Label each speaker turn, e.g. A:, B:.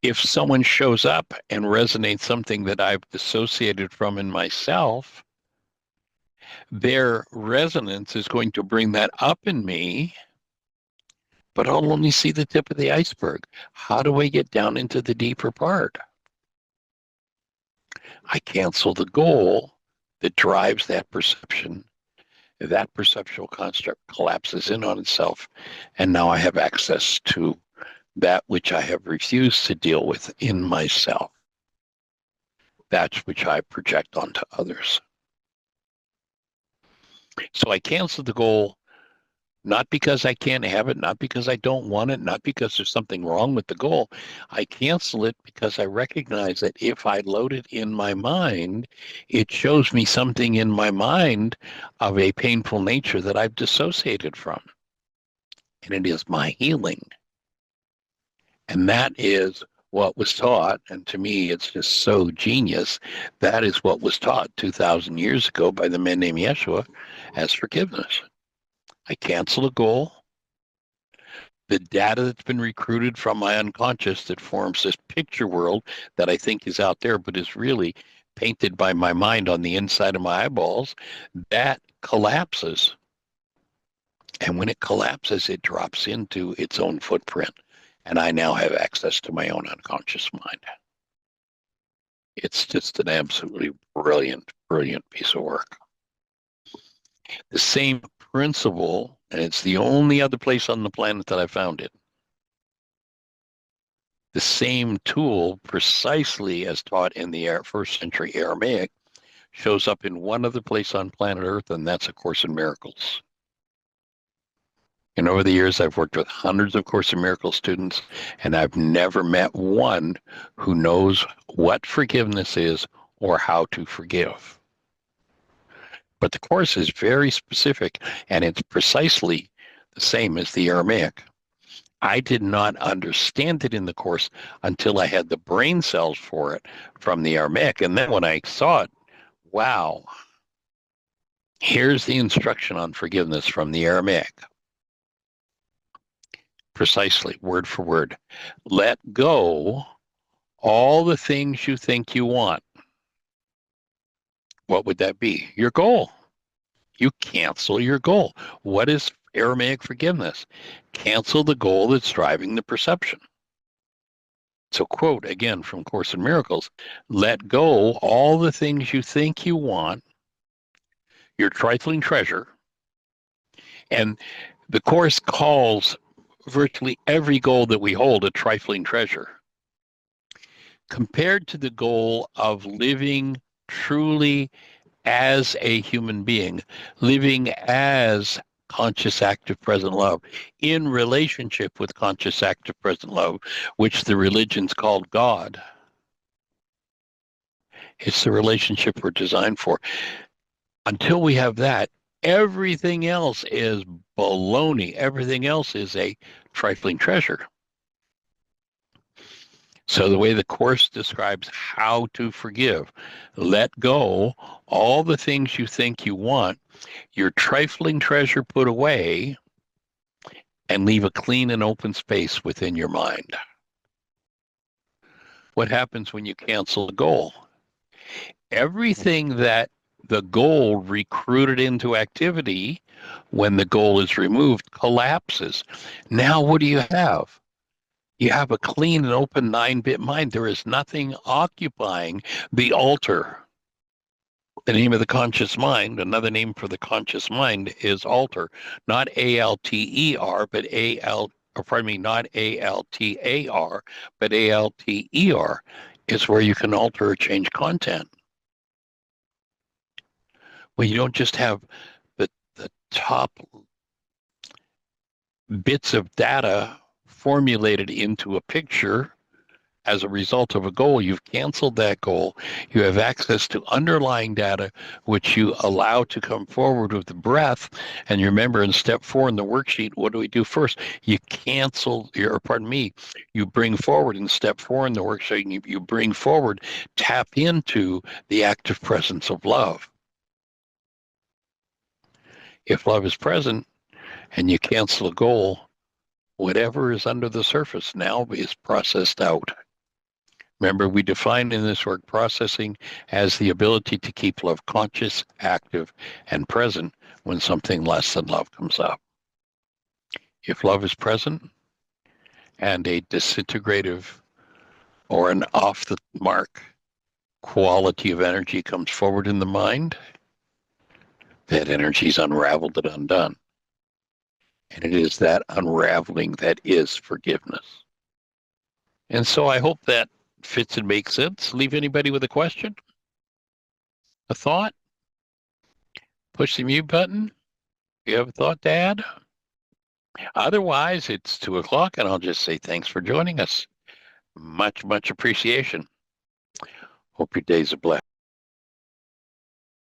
A: If someone shows up and resonates something that I've dissociated from in myself, their resonance is going to bring that up in me, but I'll only see the tip of the iceberg. How do I get down into the deeper part? I cancel the goal that drives that perception. That perceptual construct collapses in on itself, and now I have access to that which I have refused to deal with in myself, that which I project onto others. So I cancel the goal not because I can't have it, not because I don't want it, not because there's something wrong with the goal. I cancel it because I recognize that if I load it in my mind, it shows me something in my mind of a painful nature that I've dissociated from. And it is my healing. And that is what was taught. And to me, it's just so genius. That is what was taught 2,000 years ago by the man named Yeshua as forgiveness. I cancel a goal. The data that's been recruited from my unconscious that forms this picture world that I think is out there, but is really painted by my mind on the inside of my eyeballs, that collapses. And when it collapses, it drops into its own footprint. And I now have access to my own unconscious mind. It's just an absolutely brilliant, brilliant piece of work. The same principle, and it's the only other place on the planet that I found it. The same tool, precisely as taught in the first century Aramaic, shows up in one other place on planet Earth, and that's A Course in Miracles. And over the years, I've worked with hundreds of Course in Miracles students, and I've never met one who knows what forgiveness is or how to forgive. But the Course is very specific, and it's precisely the same as the Aramaic. I did not understand it in the Course until I had the brain cells for it from the Aramaic. And then when I saw it, wow, here's the instruction on forgiveness from the Aramaic. Precisely, word for word. Let go all the things you think you want. What would that be? Your goal. You cancel your goal. What is Aramaic forgiveness? Cancel the goal that's driving the perception. So, quote again from Course in Miracles, let go all the things you think you want, your trifling treasure. And the Course calls virtually every goal that we hold a trifling treasure. Compared to the goal of living truly as a human being, living as conscious, active, present love, in relationship with conscious, active, present love, which the religions called God. It's the relationship we're designed for. Until we have that, everything else is baloney. Everything else is a trifling treasure. So the way the Course describes how to forgive, let go all the things you think you want, your trifling treasure put away, and leave a clean and open space within your mind. What happens when you cancel the goal? Everything that the goal recruited into activity when the goal is removed collapses. Now, what do you have? You have a clean and open 9-bit mind. There is nothing occupying the altar. The name of the conscious mind, another name for the conscious mind is altar, not ALTER, but not ALTAR, but ALTER is where you can alter or change content. Well, you don't just have the top bits of data formulated into a picture as a result of a goal. You've canceled that goal. You have access to underlying data, which you allow to come forward with the breath. And you remember in step 4 in the worksheet, what do we do first? You you bring forward in step 4 in the worksheet, you bring forward, tap into the active presence of love. If love is present and you cancel a goal, whatever is under the surface now is processed out. Remember, we define in this work processing as the ability to keep love conscious, active, and present when something less than love comes up. If love is present and a disintegrative or an off the mark quality of energy comes forward in the mind, that energy is unraveled and undone. And it is that unraveling that is forgiveness. And so I hope that fits and makes sense. Leave anybody with a question, a thought, push the mute button. You have a thought to add? Otherwise, it's 2:00 and I'll just say thanks for joining us. Much, much appreciation. Hope your days are blessed.